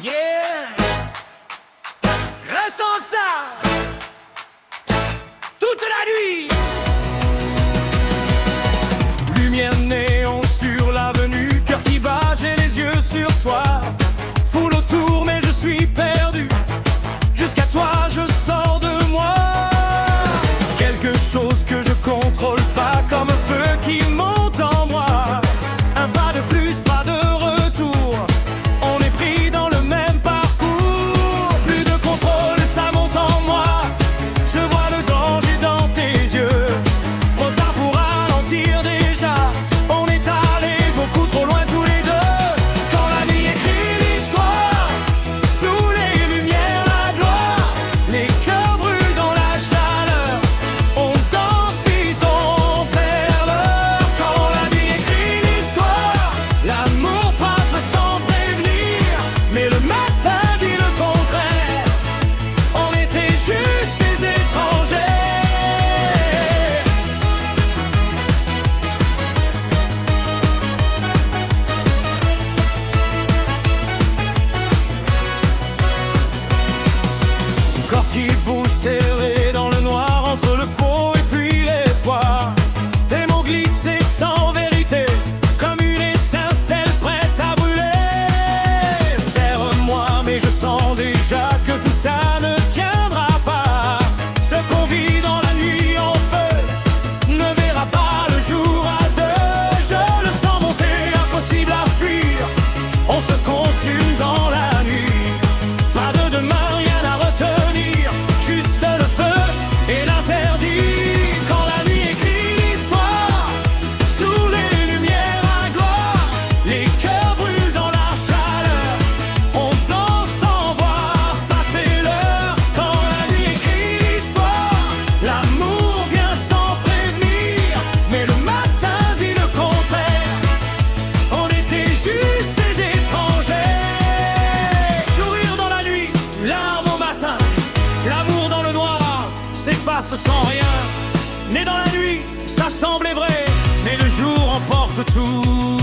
Yeah, responsable toute la nuit. Lumière néon sur l'avenue, cœur qui bat, j'ai les yeux sur toi. Foule autour mais je suis perdu. Jusqu'à toi je sors de moi. Quelque chose que je contrôle pas, comme un feu qui monte en moi. Un pas de plus, pas de retour. On est pris dans le même parcours. Plus de contrôle, ça monte en moi. Je vois le danger dans tes yeux. Trop tard pour ralentir déjà. On est allé beaucoup trop loin tous les deux. Quand la nuit écrit l'histoire, sous les lumières la gloire. Les cœurs brûlent dans la chaleur. On danse vite, on perd l'heure. Quand la nuit écrit l'histoire, l'amour frappe sans prévenir. Mais le matin dit le contraire. On était juste des étrangers. Corps qui bouge serré dans le noir, entre le faux et puis l'espoir. Des mots glissés sans vérité, comme une étincelle prête à brûler. Serre-moi mais je sens déjà que tout ça ne tiendra pas. Ce qu'on vit dans la nuit en feu ne verra pas le jour à deux. Je le sens monter, impossible à fuir. On se consume dans la nuit. Pas de demain, rien à retenir. Juste le feu et l'interdit. Quand la nuit écrit l'histoire, sous les lumières à gloire. Les cœurs brûlent dans la chaleur. On danse sans voir passer l'heure. Quand la nuit écrit l'histoire, l'amour vient sans prévenir. Mais le matin dit le contraire. On était juste des étrangers. Sourire dans la nuit, larmes au matin. L'amour dans le noir s'efface sans rien. Né dans la nuit, ça semblait vrai. Mais le jour emporte tout.